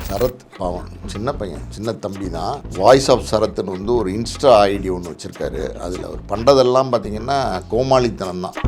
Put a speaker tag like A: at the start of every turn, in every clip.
A: சரத் பாவன் சின்ன பையன், சின்ன தம்பி தான். வாய்ஸ் ஆஃப் சரத்னு வந்து ஒரு இன்ஸ்டா ஐடி ஒன்று வச்சுருக்காரு. அதில் அவர் பண்ணுறதெல்லாம் பார்த்தீங்கன்னா கோமாளித்தனம் தான்.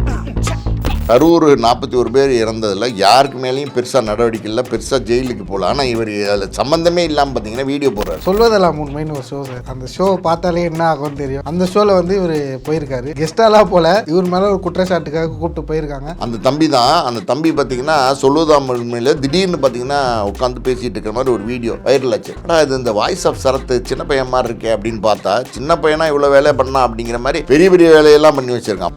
A: கரூர் 41 பேர் இறந்ததில் யாருக்கு மேலேயும் பெருசாக நடவடிக்கை இல்லை, பெருசாக ஜெயிலுக்கு போகல. ஆனால் இவர் அதில் சம்மந்தமே இல்லாமல் பார்த்தீங்கன்னா வீடியோ போடுறாரு.
B: சொல்வதெல்லாம் உண்மைன்னு ஒரு ஷோ சார். அந்த ஷோ பார்த்தாலே என்ன ஆகும்னு தெரியும். அந்த ஷோவில் வந்து இவர் போயிருக்காரு, கெஸ்டாலாம் போல இவர் மேலே ஒரு குற்றச்சாட்டுக்காக கூப்பிட்டு போயிருக்காங்க.
A: அந்த தம்பி தான். அந்த தம்பி பார்த்தீங்கன்னா சொல்லுவதாம் உண்மையில் திடீர்னு பார்த்தீங்கன்னா உட்காந்து பேசிகிட்டு இருக்கிற மாதிரி ஒரு வீடியோ வைரல் ஆச்சு. ஆனால் இது இந்த வாய்ஸ் ஆஃப் சரத் சின்ன பையன் மாதிரி இருக்கே அப்படின்னு பார்த்தா, சின்ன பையனா இவ்வளோ வேலை பண்ணா அப்படிங்கிற மாதிரி பெரிய பெரிய வேலையெல்லாம் பண்ணி வச்சிருக்கான்.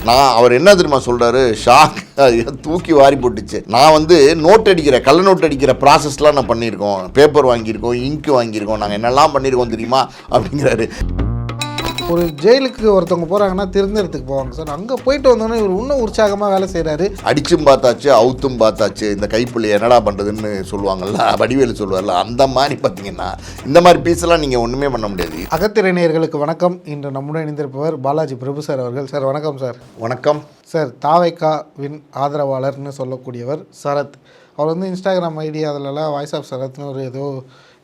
A: நான் அவர் என்ன தெரியுமா சொல்றாரு, ஷாக் தூக்கி வாரி போட்டுச்சு. நான் வந்து நோட் அடிக்கிற கள்ள நோட் அடிக்கிற ப்ராசஸ்லாம் நான் பண்ணியிருக்கோம், பேப்பர் வாங்கியிருக்கோம், இங்கு வாங்கியிருக்கோம், நாங்கள் என்னெல்லாம் பண்ணியிருக்கோம் தெரியுமா அப்படிங்கிறாரு.
B: ஒரு ஜெயிலுக்கு ஒருத்தவங்க போகிறாங்கன்னா திருந்தறதுக்கு போவாங்க சார். அங்கே போயிட்டு வந்தோன்னே இவர் இன்னும் உற்சாகமாக வேலை செய்கிறாரு.
A: அடிச்சும் பார்த்தாச்சு, அவுத்தும் பார்த்தாச்சு, இந்த கைப்புள்ளி என்னடா பண்ணுறதுன்னு சொல்லுவாங்கல்ல, வடிவேலு சொல்லுவார்ல, அந்த மாதிரி பார்த்தீங்கன்னா இந்த மாதிரி பீஸெல்லாம் நீங்கள் ஒன்றுமே பண்ண முடியாது.
B: அகத்திரை நேயர்களுக்கு வணக்கம். இன்று நம்முடன் இணைந்திருப்பவர் பாலாஜி பிரபு சார் அவர்கள். சார் வணக்கம் சார்.
A: வணக்கம்
B: சார். தாவைக்காவின் ஆதரவாளர்னு சொல்லக்கூடியவர் சரத். அவர் வந்து இன்ஸ்டாகிராம் ஐடி அதிலலாம் வாய்ஸ் ஆஃப் சரத்னு ஒரு ஏதோ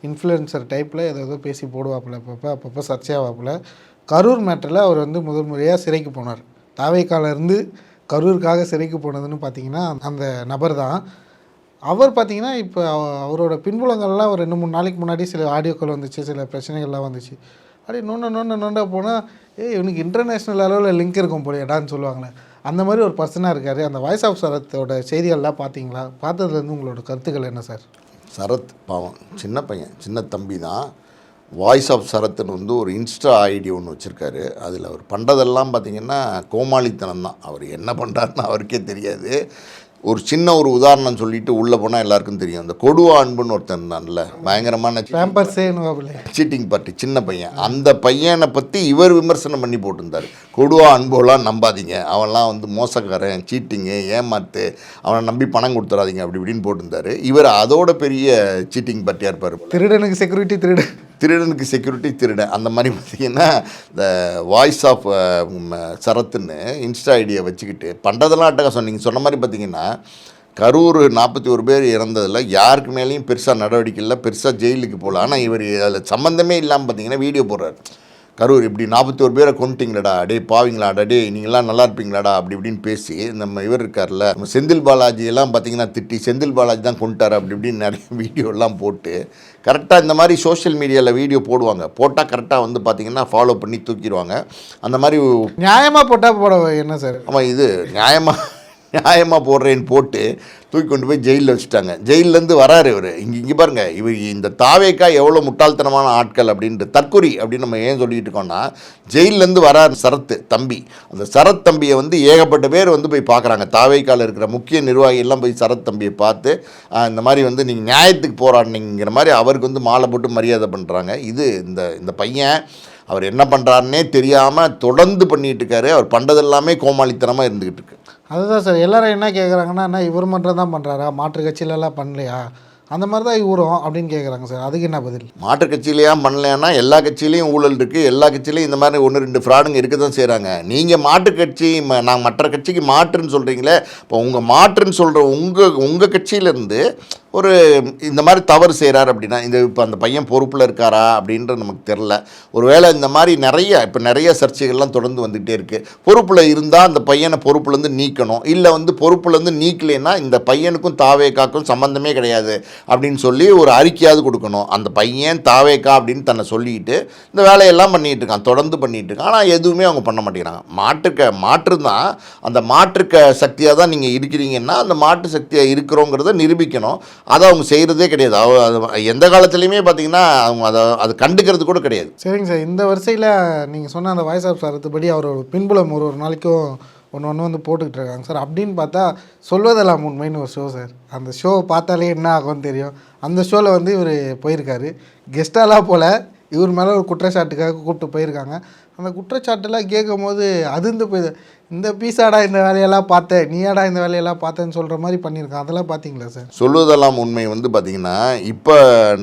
B: இன்ஃப்ளூயன்சர் டைப்பில் ஏதோ பேசி போடுவாப்பில், அப்பப்போ சர்ச்சையாவாப்பில். கரூர் மேட்டரில் அவர் வந்து முதல் முறையாக சிறைக்கு போனார். தாவைக்காலேருந்து கரூருக்காக சிறைக்கு போனதுன்னு பார்த்தீங்கன்னா அந்த நபர் தான். அவர் பார்த்தீங்கன்னா இப்போ அவரோட பின்புலங்கள்லாம் ஒரு 2-3 நாளைக்கு முன்னாடி சில ஆடியோக்கள் வந்துச்சு, சில பிரச்சனைகள்லாம் வந்துச்சு. அப்படி நோண்ட போனால் இவனுக்கு இன்டர்நேஷ்னல் அளவில் லிங்க் இருக்கும் போலேடான்னு சொல்லுவாங்களே, அந்த மாதிரி ஒரு பர்சனாக இருக்கார். அந்த வாய்ஸ் ஆஃப் சரத்தோட செய்திகள்லாம் பார்த்தீங்களா? பார்த்ததுலேருந்து உங்களோட கருத்துக்கள் என்ன சார்?
A: சரத் பாவன் சின்ன பையன், சின்ன தம்பி தான். வாய்ஸ் ஆஃப் சரத்னு வந்து ஒரு இன்ஸ்டா ஐடி ஒன்று வச்சுருக்காரு. அதில் அவர் பண்ணுறதெல்லாம் பார்த்திங்கன்னா கோமாளித்தனம் தான். அவர் என்ன பண்ணுறாருன்னு அவருக்கே தெரியாது. ஒரு சின்ன ஒரு உதாரணம் சொல்லிட்டு உள்ளே போனால் எல்லாருக்கும் தெரியும். அந்த கொடுவா அன்புன்னு ஒருத்தன் இருந்தான்ல, பயங்கரமான சீட்டிங் பார்ட்டி, சின்ன பையன். அந்த பையனை பற்றி இவர் விமர்சனம் பண்ணி போட்டிருந்தார். கொடுவா அன்போலாம் நம்பாதீங்க, அவன்லாம் வந்து மோசக்காரன், சீட்டிங்கு, ஏமாத்து, அவனை நம்பி பணம் கொடுத்துடாதீங்க அப்படி இப்படின்னு போட்டிருந்தார். இவர் அதோட பெரிய சீட்டிங் பார்ட்டியாக இருப்பார்.
B: திருடனுக்கு செக்யூரிட்டி
A: திருடனுக்கு செக்யூரிட்டி திருடன், அந்த மாதிரி பார்த்திங்கன்னா இந்த வாய்ஸ் ஆஃப் சரத்துன்னு இன்ஸ்டா ஐடியை வச்சுக்கிட்டு பண்ணுறதெல்லாம் அட்டகாசம். நீங்கள் சொன்ன மாதிரி பார்த்திங்கன்னா கரூர் 41 பேர் இறந்ததில் யாருக்கு மேலேயும் பெருசாக நடவடிக்கை இல்லை, பெருசாக ஜெயிலுக்கு போகல. ஆனால் இவர் அதில் சம்மந்தமே இல்லாமல் பார்த்திங்கன்னா வீடியோ போடுறாரு. கரூர் இப்படி 41 பேரை கொண்டுட்டிங்களடா, டே பாவீங்களாடா, டே நீங்களாம் நல்லா இருப்பீங்களாடா அப்படி இப்படின்னு பேசி நம்ம இவர் இருக்கார்ல செந்தில் பாலாஜியெல்லாம் பார்த்திங்கன்னா திட்டி, செந்தில் பாலாஜி தான் கொண்டுட்டார் அப்படி இப்படின்னு நிறைய வீடியோலாம் போட்டு கரெக்டாக இந்த மாதிரி சோஷியல் மீடியாவில் வீடியோ போடுவாங்க. போட்டால் கரெக்டாக வந்து பார்த்திங்கன்னா ஃபாலோ பண்ணி தூக்கிடுவாங்க. அந்த மாதிரி
B: நியாயமாக போட்டால் போட என்ன சார்?
A: ஆமாம், இது நியாயமாக போடுறேன்னு போட்டு தூக்கி கொண்டு போய் ஜெயிலில் வச்சுட்டாங்க. ஜெயிலேருந்து வராரு இவர். இங்கே பாருங்கள், இவர் இந்த தாவேக்கா எவ்வளோ முட்டாள்தனமான ஆட்கள் அப்படின்ட்டு தற்கொலை அப்படின்னு நம்ம ஏன் சொல்லிட்டு இருக்கோம்னா, ஜெயிலேருந்து வராரு சரத் தம்பி. அந்த சரத் தம்பியை வந்து ஏகப்பட்ட பேர் வந்து போய் பார்க்குறாங்க. தாவேக்காவில் இருக்கிற முக்கிய நிர்வாகிகள்லாம் போய் சரத் தம்பியை பார்த்து இந்த மாதிரி வந்து நீங்கள் நியாயத்துக்கு போராடினீங்கிற மாதிரி அவருக்கு வந்து மாலை போட்டு மரியாதை பண்ணுறாங்க. இது இந்த பையன் அவர் என்ன பண்ணுறாருன்னே தெரியாமல் தொடர்ந்து பண்ணிகிட்டு இருக்காரு. அவர் பண்ணுறது எல்லாமே கோமாளித்தனமாக இருந்துக்கிட்டு இருக்கு.
B: அதுதான் சார். எல்லோரும் என்ன கேட்குறாங்கன்னா, இவர் மட்டும் தான் பண்ணுறாரா, மாற்று கட்சியிலலாம் பண்ணலையா, அந்த மாதிரி தான் இவரும் அப்படின்னு கேட்குறாங்க சார். அதுக்கு என்ன பதில்?
A: மாற்று கட்சியிலையா பண்ணலையானா எல்லா கட்சியிலையும் ஊழல் இருக்குது, எல்லா கட்சியிலையும் இந்த மாதிரி 1-2 ஃப்ராடுங்க இருக்க தான் செய்கிறாங்க. நீங்கள் மாற்று கட்சி நான் மற்ற கட்சிக்கு மாற்றுன்னு சொல்கிறீங்களே, இப்போ உங்கள் மாற்றுன்னு சொல்கிற உங்கள் கட்சியிலேருந்து ஒரு இந்த மாதிரி தவறு செய்கிறார் அப்படின்னா இப்போ அந்த பையன் பொறுப்பில் இருக்காரா அப்படின்றது நமக்கு தெரில. ஒருவேளை இந்த மாதிரி நிறைய சர்ச்சைகள்லாம் தொடர்ந்து வந்துகிட்டே இருக்குது. பொறுப்பில் இருந்தால் அந்த பையனை பொறுப்புலேருந்து நீக்கணும், இல்லை வந்து பொறுப்புலேருந்து நீக்கலைன்னா இந்த பையனுக்கும் தாவேக்காக்கும் சம்மந்தமே கிடையாது அப்படின்னு சொல்லி ஒரு அறிக்கையாவது கொடுக்கணும். அந்த பையன் தாவேக்கா அப்படின்னு தன்னை சொல்லிக்கிட்டு இந்த வேலையெல்லாம் பண்ணிகிட்டு இருக்கான், தொடர்ந்து பண்ணிகிட்டு இருக்கான். ஆனால் எதுவுமே அவங்க பண்ண மாட்டேங்கிறாங்க. மாற்று தான், அந்த மாற்றுக்க சக்தியாக தான் நீங்கள் இருக்கிறீங்கன்னா அந்த மாற்று சக்தியாக இருக்கிறோங்கிறத நிரூபிக்கணும். அதை அவங்க செய்கிறதே கிடையாது. எந்த காலத்துலேயுமே பார்த்தீங்கன்னா அவங்க அதை கண்டுக்கிறது கூட கிடையாது.
B: சரிங்க சார். இந்த வரிசையில் நீங்கள் சொன்ன அந்த வாய்ஸ் ஆஃப் சரத்துபடி அவரோட பின்புலம் ஒரு நாளைக்கும் ஒன்று வந்து போட்டுக்கிட்டு இருக்காங்க சார். அப்படின்னு பார்த்தா சொல்வதெல்லாம் உண்மைன்னு ஒரு ஷோ சார். அந்த ஷோ பார்த்தாலே என்ன ஆகும்னு தெரியும். அந்த ஷோவில் வந்து இவர் போயிருக்காரு, கெஸ்டாலாம் போல் இவர் மேலே ஒரு குற்றச்சாட்டுக்காக கூப்பிட்டு போயிருக்காங்க. அந்த குற்றச்சாட்டெல்லாம் கேட்கும் போது அதிர்ந்து போய் இந்த பீஸாடா இந்த வேலையெல்லாம் பார்த்தேன், நீயாடா இந்த வேலையெல்லாம் பார்த்தேன்னு சொல்கிற மாதிரி பண்ணியிருக்கான். அதெல்லாம் பார்த்தீங்களா சார்?
A: சொல்லுவதெல்லாம் உண்மை வந்து பார்த்தீங்கன்னா இப்போ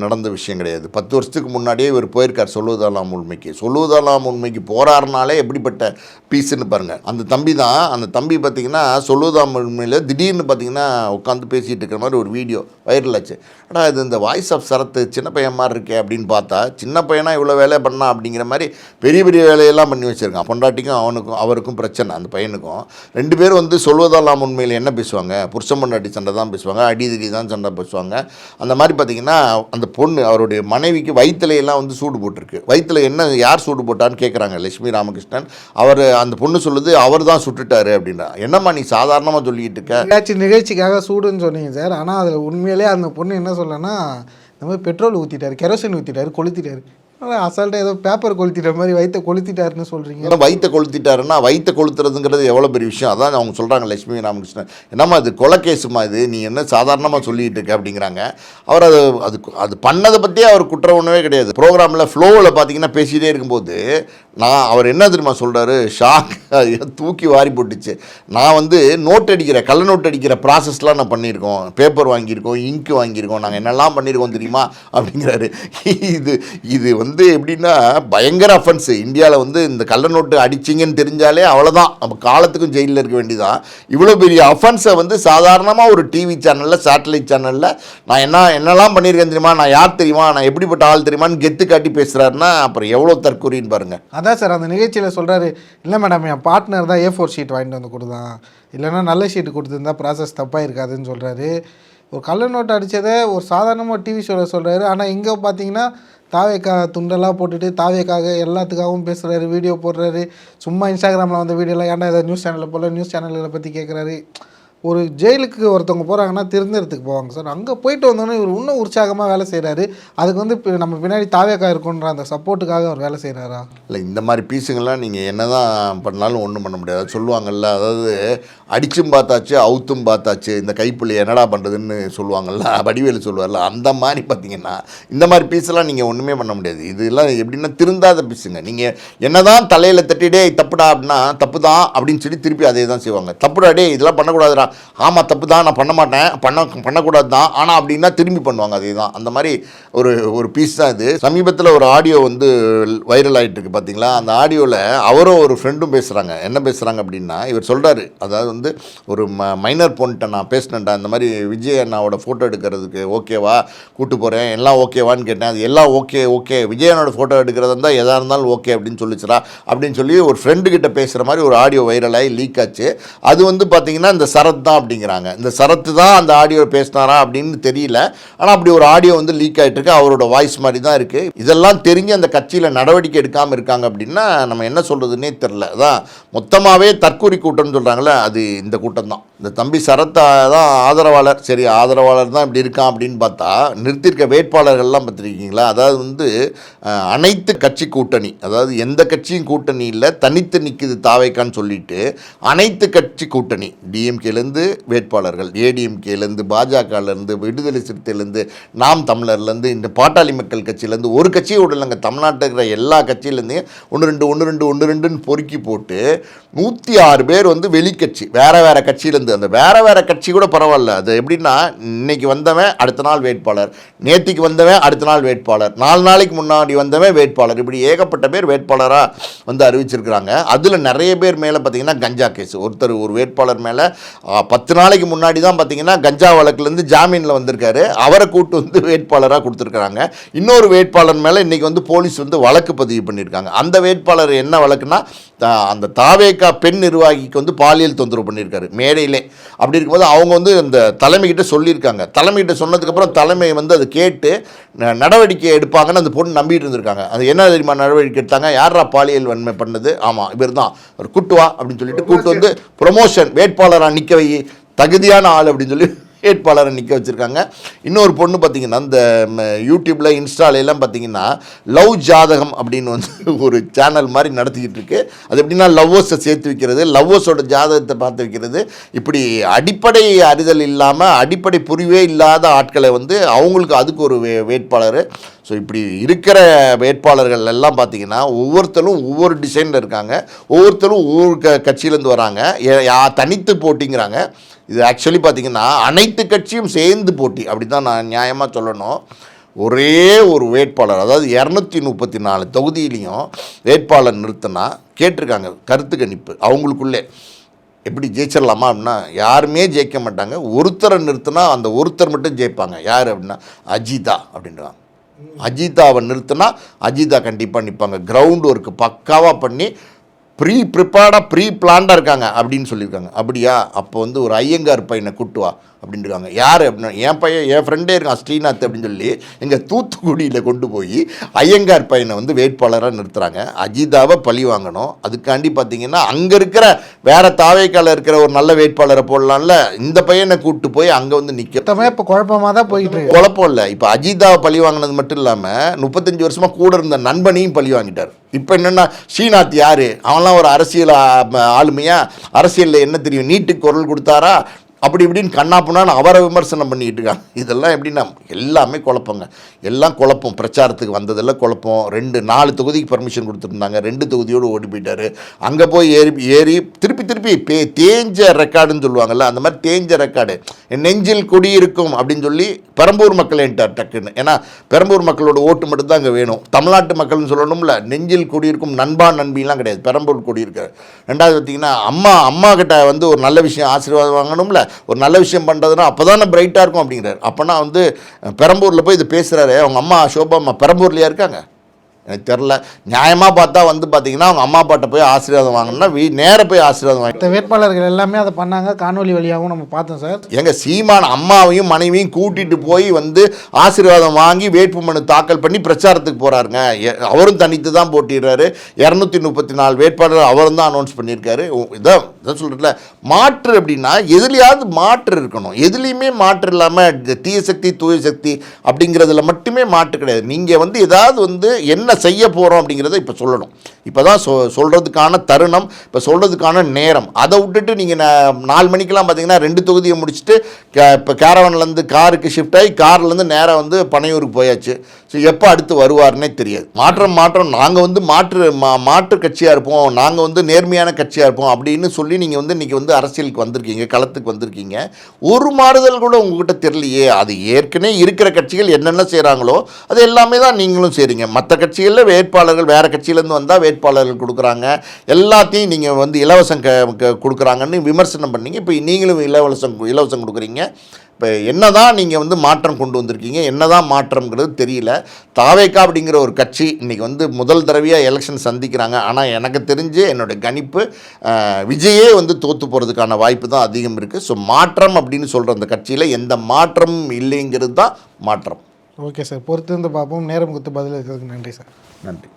A: நடந்த விஷயம் கிடையாது. 10 வருஷத்துக்கு முன்னாடியே இவர் போயிருக்கார் சொல்லுவதெல்லாம் உண்மைக்கு. சொல்லுவதெல்லாம் உண்மைக்கு போகிறாருனாலே எப்படிப்பட்ட பீஸுன்னு பாருங்கள். அந்த தம்பி தான், அந்த தம்பி பார்த்தீங்கன்னா சொல்லுவதெல்லாம் உண்மையில் திடீர்னு பார்த்தீங்கன்னா உட்காந்து பேசிகிட்டு இருக்கிற மாதிரி ஒரு வீடியோ வைரல் ஆச்சு. ஆனால் இது இந்த வாய்ஸ் ஆஃப் சரத்து சின்ன பையன் மாதிரி இருக்கே அப்படின்னு பார்த்தா, சின்ன பையனா இவ்வளோ வேலை பண்ணா அப்படிங்கிற மாதிரி பெரிய பெரிய வேலையெல்லாம் பண்ணி வச்சுருக்கான். பொண்டாட்டிக்கும் அவருக்கும் பிரச்சனை, அந்த பையனுக்கும். 2 பேரும் வந்து சொல்வதெல்லாம் உண்மையில் என்ன பேசுவாங்க, புருஷன் பொண்டாட்டி சண்டை தான் பேசுவாங்க, அடிதடி தான் சண்டை பேசுவாங்க. அந்த மாதிரி பார்த்தீங்கன்னா அந்த பொண்ணு அவருடைய மனைவிக்கு வயிற்றுலையெல்லாம் வந்து சூடு போட்டிருக்கு. வயிற்றுல என்ன யார் சூடு போட்டான்னு கேட்குறாங்க லட்சுமி ராமகிருஷ்ணன். அந்த பொண்ணு சொல்லுது அவர் தான் சுட்டுட்டாரு அப்படின்னா. என்னம்மா நீ சாதாரணமாக சொல்லிக்கிட்டு இருக்க?
B: நிகழ்ச்சிக்காக சூடுன்னு சொன்னீங்க சார். ஆனால் அதில் உண்மையிலே அந்த பொண்ணு என்ன சொல்லனா, இந்த மாதிரி பெட்ரோல் ஊற்றிட்டாரு, கெரோசின் ஊற்றிட்டாரு, கொளுத்திட்டாரு. அசால்ட்டாக ஏதோ பேப்பர் கொளுத்திட்ட மாதிரி வயிற்ற கொளுத்திட்டாருன்னு சொல்கிறீங்க.
A: வயிற்ற கொளுத்திட்டாருன்னா வயிற்ற கொளுத்துறதுங்கிறது எவ்வளோ பெரிய விஷயம். அதான் அவங்க சொல்கிறாங்க லட்சுமி ராமகிருஷ்ணன். என்னம்மா இது கொலை கேஸுமா, இது நீ என்ன சாதாரணமாக சொல்லிகிட்டு இருக்க அப்படிங்கிறாங்க. அவர் அது பண்ணதை பற்றியே அவர் குற்றம் ஒன்றுமே கிடையாது. ப்ரோக்ராமில் ஃப்ளோவில் பார்த்தீங்கன்னா பேசிகிட்டே இருக்கும்போது அவர் என்ன தெரியுமா சொல்கிறாரு, ஷாக் தூக்கி வாரி போட்டுச்சு. நான் வந்து நோட் அடிக்கிற கள்ள நோட் அடிக்கிற ப்ராசஸ்லாம் நான் பண்ணியிருக்கோம், பேப்பர் வாங்கியிருக்கோம், இங்கு வாங்கியிருக்கோம், நாங்கள் என்னெல்லாம் பண்ணியிருக்கோம் தெரியுமா அப்படிங்கிறாரு. இது வந்து எப்படின்னா பயங்கர அஃபென்ஸு. இந்தியாவில் வந்து இந்த கள்ள நோட்டு அடிச்சிங்கன்னு தெரிஞ்சாலே அவ்வளோதான், நம்ம காலத்துக்கும் ஜெயிலில் இருக்க வேண்டியதான். இவ்வளோ பெரிய அஃபென்ஸை வந்து சாதாரணமாக ஒரு டிவி சேனலில், சேட்டலைட் சேனலில் நான் என்னெல்லாம் பண்ணியிருக்கேன் தெரியுமா, நான் யார் தெரியுமா, நான் எப்படிப்பட்ட ஆள் தெரியுமான்னு கெத்து காட்டி பேசுகிறாருன்னா அப்புறம் எவ்வளோ தற்கொலைன்னு பாருங்கள்.
B: அதான் சார் அந்த நிகழ்ச்சியில் சொல்கிறாரு, இல்லை மேடம் என் பார்ட்னர் தான் A4 ஷீட் வாங்கிட்டு வந்து கொடுத்தான், இல்லைனா நல்ல ஷீட்டு கொடுத்துருந்தா ப்ராசஸ் தப்பாக இருக்காதுன்னு சொல்கிறாரு. ஒரு கள்ள நோட்டு அடித்ததை ஒரு சாதாரணமாக டிவி ஷோவில் சொல்கிறாரு. ஆனால் இங்கே பார்த்தீங்கன்னா தாவேக்கா துண்டெல்லாம் போட்டுட்டு தாவேக்காக எல்லாத்துக்காகவும் பேசுகிறாரு, வீடியோ போடுறாரு. சும்மா இன்ஸ்டாகிராமில் வந்த வீடியோலாம் ஏன்டா ஏதாவது நியூஸ் சேனலில் போல் நியூஸ் சேனல்களை பற்றி கேட்குறாரு. ஒரு ஜெயிலுக்கு ஒருத்தவங்க போகிறாங்கன்னா திருந்தறதுக்கு போவாங்க சார். அங்கே போயிட்டு வந்தோன்னே இவர் இன்னும் உற்சாகமாக வேலை செய்கிறாரு. அதுக்கு வந்து நம்ம பின்னாடி தாவேக்கா இருக்குன்ற அந்த சப்போர்ட்டுக்காக அவர் வேலை செய்கிறாரா?
A: இல்லை, இந்த மாதிரி பீஸுங்கள்லாம் நீங்கள் என்ன தான் பண்ணாலும் ஒன்றும் பண்ண முடியாது. சொல்லுவாங்கள்ல, அதாவது அடிச்சும் பார்த்தாச்சு அவுத்தும் பார்த்தாச்சு, இந்த கைப்புள்ளி என்னடா பண்ணுறதுன்னு சொல்லுவாங்கள்ல, வடிவேலு சொல்லுவார்ல, அந்த மாதிரி பார்த்தீங்கன்னா இந்த மாதிரி பீஸெல்லாம் நீங்கள் ஒன்றுமே பண்ண முடியாது. இதெல்லாம் எப்படின்னா திருந்தாத பீஸுங்க. நீங்கள் என்ன தான் தலையில் தட்டிடே தப்புடா அப்படின்னா தப்பு தான் அப்படின்னு சொல்லி திருப்பி அதே தான் செய்வாங்க. தப்புடா டே இதெல்லாம் பண்ணக்கூடாதுடா, ஆமாம் தப்பு தான், நான் பண்ண மாட்டேன், பண்ணக்கூடாது தான், ஆனால் அப்படின்னா திரும்பி பண்ணுவாங்க அதே தான். அந்த மாதிரி ஒரு பீஸ் தான் இது. சமீபத்தில் ஒரு ஆடியோ வந்து வைரல் ஆகிட்டு இருக்கு பார்த்தீங்களா. அந்த ஆடியோவில் அவரும் ஒரு ஃப்ரெண்டும் பேசுகிறாங்க. என்ன பேசுகிறாங்க அப்படின்னா, இவர் சொல்கிறாரு, அதாவது வந்து ஒரு மைனர் பொண்ணுகிட்ட நான் பேசினேன்டா, இந்த மாதிரி விஜய் அண்ணாவோட ஃபோட்டோ எடுக்கிறதுக்கு ஓகேவா கூட்டு போகிறேன், எல்லாம் ஓகேவான்னு கேட்டேன். அது எல்லாம் ஓகே விஜய் அண்ணாவோட ஃபோட்டோ எடுக்கிறதா இருந்தால் எதாக இருந்தாலும் ஓகே அப்படின்னு சொல்லிச்சுரா அப்படின்னு சொல்லி ஒரு ஃப்ரெண்டுக்கிட்ட பேசுகிற மாதிரி ஒரு ஆடியோ வைரலாகி லீக் ஆச்சு. அது வந்து பார்த்தீங்கன்னா இந்த சரத் தான் அப்படிங்கிறாங்க. இந்த சரத்து தான் அந்த ஆடியோ பேசினாரா அப்படின்னு தெரியல. ஆனால் அப்படி ஒரு ஆடியோ வந்து லீக் ஆகிட்டு இருக்கு, அவரோட வாய்ஸ் மாதிரி தான் இருக்குது. இதெல்லாம் தெரிஞ்சு அந்த கட்சியில் நடவடிக்கை எடுக்காமல் இருக்காங்க அப்படின்னா நம்ம என்ன சொல்கிறதுனே தெரில. அதான் மொத்தமாகவே தற்கூரி கூட்டம்னு சொல்கிறாங்களே, அது இந்த கூட்டம் தான். இந்த தம்பி சரத்தா தான் ஆதரவாளர். சரி, ஆதரவாளர் தான் இப்படி இருக்கான் அப்படின்னு பார்த்தா நிறுத்தியிருக்க வேட்பாளர்கள்லாம் பார்த்துருக்கீங்களா? அதாவது வந்து அனைத்து கட்சி கூட்டணி, அதாவது எந்த கட்சியும் கூட்டணி இல்லை, தனித்து நிற்குது தாவேக்கான்னு சொல்லிட்டு அனைத்து கட்சி கூட்டணி, டிஎம்கேலேருந்து வேட்பாளர்கள், ஏடிஎம்கேலேருந்து, பாஜகலேருந்து, விடுதலை சிறுத்தையிலேருந்து, நாம் தமிழர்லேருந்து, இந்த பாட்டாளி மக்கள் கட்சியிலேருந்து, ஒரு கட்சியை விடலைங்க, தமிழ்நாட்டில் இருக்கிற எல்லா கட்சியிலேருந்து ஒன்று ரெண்டுன்னு பொறுக்கி போட்டு 106 பேர் வந்து வெளிக்கட்சி வேறு கட்சியிலேருந்து. அந்த வேறு கட்சி கூட பரவாயில்ல. அது எப்படின்னா இன்னைக்கு வந்தவன் அடுத்த நாள் வேட்பாளர், நேற்றுக்கு வந்தவன் அடுத்த நாள் வேட்பாளர், 4 நாளைக்கு முன்னாடி வந்தவன் வேட்பாளர், இப்படி ஏகப்பட்ட பேர் வேட்பாளராக வந்து அறிவிச்சிருக்கிறாங்க. அதில் நிறைய பேர் மேலே பார்த்தீங்கன்னா கஞ்சா கேஸ். ஒரு வேட்பாளர் மேலே 10 நாளைக்கு முன்னாடி தான் பார்த்தீங்கன்னா கஞ்சா வழக்குலேருந்து ஜாமீனில் வந்திருக்காரு, அவரை கூட்டு வந்து வேட்பாளராக கொடுத்துருக்குறாங்க. இன்னொரு வேட்பாளர் மேலே இன்றைக்கி வந்து போலீஸ் வந்து வழக்கு பதிவு பண்ணியிருக்காங்க. அந்த வேட்பாளர் என்ன வழக்குன்னா, அந்த தாவேக்கா பெண் நிர்வாகிக்கு வந்து பாலியல் தொந்தரவு பண்ணியிருக்காரு மேடையிலே. அப்படி இருக்கும்போது அவங்க வந்து அந்த தலைமைக்கிட்ட சொல்லியிருக்காங்க. தலைமைக்கிட்ட சொன்னதுக்கப்புறம் தலைமை வந்து அதை கேட்டு நடவடிக்கை எடுப்பாங்கன்னு அந்த பொண்ணு நம்பிட்டு இருந்திருக்காங்க. அது என்ன தெரியுமா நடவடிக்கை எடுத்தாங்க, யாரா பாலியல் வன்மை பண்ணது, ஆமாம் இவர் தான், ஒரு கூட்டுவா அப்படின்னு சொல்லிட்டு கூட்டு வந்து ப்ரொமோஷன் வேட்பாளராக நிற்க வை, தகுதியான ஆள் அப்படின்னு சொல்லி வேட்பாளரை நிற்க வச்சுருக்காங்க. இன்னொரு பொண்ணு பார்த்தீங்கன்னா இந்த யூடியூப்பில் இன்ஸ்டாலெல்லாம் பார்த்தீங்கன்னா லவ் ஜாதகம் அப்படின்னு வந்து ஒரு சேனல் மாதிரி நடத்திக்கிட்டு இருக்கு. அது எப்படின்னா லவ்வர்ஸை சேர்த்து வைக்கிறது, லவ்வர்ஸோட ஜாதகத்தை பார்த்து வைக்கிறது, இப்படி அடிப்படை அறிதல் இல்லாமல் அடிப்படை புரிவே இல்லாத ஆட்களை வந்து அவங்களுக்கு அதுக்கு ஒரு வேட்பாளர். ஸோ இப்படி இருக்கிற வேட்பாளர்கள் எல்லாம் பார்த்தீங்கன்னா ஒவ்வொருத்தரும் ஒவ்வொரு டிசைனில் இருக்காங்க, ஒவ்வொருத்தரும் ஒவ்வொரு கட்சியிலேருந்து வராங்க, தனித்து போட்டிங்கிறாங்க. இது ஆக்சுவலி பார்த்திங்கன்னா அனைத்து கட்சியும் சேர்ந்து போட்டி, அப்படி தான் நான் நியாயமாக சொல்லணும். ஒரே ஒரு வேட்பாளர், அதாவது 234 தொகுதியிலையும் வேட்பாளர் நிறுத்தினா கேட்டிருக்காங்க கருத்து கணிப்பு அவங்களுக்குள்ளே, எப்படி ஜெயிச்சிடலாமா அப்படின்னா யாருமே ஜெயிக்க மாட்டாங்க, ஒருத்தரை நிறுத்தினா அந்த ஒருத்தர் மட்டும் ஜெயிப்பாங்க. யார் அப்படின்னா அஜிதா அப்படின்றாங்க. அஜிதாவை நிறுத்தினா அஜிதா கண்டிப்பாக நிற்பாங்க. கிரவுண்ட் ஒர்க்கு பக்காவாக பண்ணி ப்ரிப்பேர்டாக பிளான்டாக இருக்காங்க அப்படின்னு சொல்லியிருக்காங்க. அப்படியா, அப்போ வந்து ஒரு ஐயங்கார் பையனை கூட்டுவா அப்படின்ட்டுருக்காங்க. யார் அப்படின்னா என் பையன், என் ஃப்ரெண்டே இருக்கான் ஸ்ரீநாத் அப்படின்னு சொல்லி எங்கள் தூத்துக்குடியில் கொண்டு போய் ஐயங்கார் பையனை வந்து வேட்பாளராக நிறுத்துகிறாங்க. அஜிதாவை பழி வாங்கணும். அதுக்காண்டி பார்த்தீங்கன்னா அங்கே இருக்கிற வேறு தாவேக்கால இருக்கிற ஒரு நல்ல வேட்பாளரை போடலாம்ல, இந்த பையனை கூப்பிட்டு போய் அங்கே வந்து நிற்க
B: இப்போ குழப்பமாக தான் போயிட்டு இருக்கு.
A: குழப்பம் இல்லை. இப்போ அஜிதாவை பழி வாங்கினது மட்டும் இல்லாமல் 35 வருஷமாக கூட இருந்த நண்பனையும் பழி வாங்கிட்டார். இப்போ என்னென்னா ஸ்ரீநாத் யார், அவன்லாம் ஒரு அரசியல் ஆளுமையா, அரசியலில் என்ன தெரியும், நீட்டுக்கு குரல் கொடுத்தாரா, அப்படி இப்படின்னு கண்ணாப்புனான்னு அவரை விமர்சனம் பண்ணிக்கிட்டு இருக்காங்க. இதெல்லாம் எப்படின்னா எல்லாமே குழப்பங்க, எல்லாம் குழப்பம். பிரச்சாரத்துக்கு வந்ததெல்லாம் குழப்பம். 4 தொகுதிக்கு பர்மிஷன் கொடுத்துருந்தாங்க, 2 தொகுதியோடு ஓடி போயிட்டார். அங்கே போய் ஏறி திருப்பி தேஞ்ச ரெக்கார்டுன்னு சொல்லுவாங்கள்ல, அந்த மாதிரி தேஞ்ச ரெக்கார்டு. நெஞ்சில் குடியிருக்கும் அப்படின்னு சொல்லி பெரம்பூர் மக்கள் என்ட்டார் டக்குன்னு. ஏன்னா பெரம்பூர் மக்களோட ஓட்டு மட்டும்தான் அங்கே வேணும், தமிழ்நாட்டு மக்கள்னு சொல்லணும்ல. நெஞ்சில் குடியிருக்கும் நண்பா நண்பிலாம் கிடையாது, பெரம்பூர் குடியிருக்காரு. ரெண்டாவது பார்த்தீங்கன்னா அம்மா கிட்ட வந்து ஒரு நல்ல விஷயம் ஆசீர்வாதம் வாங்கணும்ல, ஒரு நல்ல விஷயம் பண்ணுறதுனா அப்போ தானே பிரைட்டாக இருக்கும் அப்படிங்கிறார். அப்போனா வந்து பெரம்பூரில் போய் இது பேசுகிறாரு, அவங்க அம்மா சோபா அம்மா பெரம்பூர்லையா இருக்காங்க, எனக்கு தெரில. நியாயமாக பார்த்தா வந்து பார்த்தீங்கன்னா அவங்க அம்மா அப்பாட்ட போய் ஆசீர்வாதம் வாங்கினா நேராக போய் ஆசீர்வாதம் வாங்கி
B: வேட்பாளர்கள் எல்லாமே அதை பண்ணாங்க. காணொலி வழியாகவும் நம்ம பார்த்தோம் சார்.
A: எங்கள் சீமான் அம்மாவையும் மனைவியும் கூட்டிகிட்டு போய் வந்து ஆசீர்வாதம் வாங்கி வேட்புமனு தாக்கல் பண்ணி பிரச்சாரத்துக்கு போகிறாருங்க. அவரும் தனித்து தான் போட்டிடுறாரு. 234 வேட்பாளர் அவரும் தான் அனௌன்ஸ் பண்ணியிருக்காரு. இதான் சொல்கிறதுல மாற்று அப்படின்னா எதுலையாவது மாற்று இருக்கணும். எதுலேயுமே மாற்று இல்லாமல் தீய சக்தி தூய சக்தி அப்படிங்கிறதுல மட்டுமே மாற்று கிடையாது. நீங்கள் வந்து ஏதாவது வந்து என்ன செய்ய போகிறோம் அப்படிங்கிறத இப்போ சொல்லணும். இப்போ தான் சொல்கிறதுக்கான தருணம், இப்போ சொல்கிறதுக்கான நேரம். அதை விட்டுட்டு நீங்கள் 4 மணிக்கெலாம் பார்த்தீங்கன்னா 2 தொகுதியை முடிச்சுட்டு இப்போ கேரவன்லேருந்து காருக்கு ஷிஃப்ட் ஆகி கார்லேருந்து நேராக வந்து பனையூருக்கு போயாச்சு. ஸோ எப்போ அடுத்து வருவார்னே தெரியாது. மாற்றம் நாங்கள் வந்து மாற்று கட்சியாக இருப்போம், நாங்கள் வந்து நேர்மையான கட்சியாக இருப்போம் அப்படின்னு சொல்லி நீங்கள் வந்து இன்றைக்கி வந்து அரசியலுக்கு வந்திருக்கீங்க, களத்துக்கு வந்திருக்கீங்க. ஒரு மாறுதல் கூட உங்கள்கிட்ட தெரியலையே. அது ஏற்கனவே இருக்கிற கட்சிகள் என்னென்ன செய்கிறாங்களோ அது எல்லாமே தான் நீங்களும் செய்கிறீங்க. மற்ற கட்சிகளில் வேட்பாளர்கள் வேறு கட்சியிலேருந்து வந்தால் வேட்பாளர்கள் கொடுக்குறாங்க, எல்லாத்தையும் நீங்கள் வந்து இலவசம் கொடுக்குறாங்கன்னு விமர்சனம் பண்ணீங்க. இப்போ நீங்களும் இலவசம் கொடுக்குறீங்க. இப்போ என்ன தான் நீங்கள் வந்து மாற்றம் கொண்டு வந்திருக்கீங்க, என்ன தான் மாற்றம்ங்கிறது தெரியல. தாவேக்கா அப்படிங்கிற ஒரு கட்சி இன்றைக்கி வந்து முதல் தடவையாக எலெக்ஷன் சந்திக்கிறாங்க. ஆனால் எனக்கு தெரிஞ்சு என்னுடைய கணிப்பு விஜயே வந்து தோற்று போகிறதுக்கான வாய்ப்பு தான் அதிகம் இருக்குது. ஸோ மாற்றம் அப்படின்னு சொல்கிற அந்த கட்சியில் எந்த மாற்றமும் இல்லைங்கிறது தான் மாற்றம்.
B: ஓகே சார், பொறுத்து இருந்து பார்ப்போம். நேரம் கொடுத்து பதில் இருக்கிறதுக்கு நன்றி சார்.
A: நன்றி.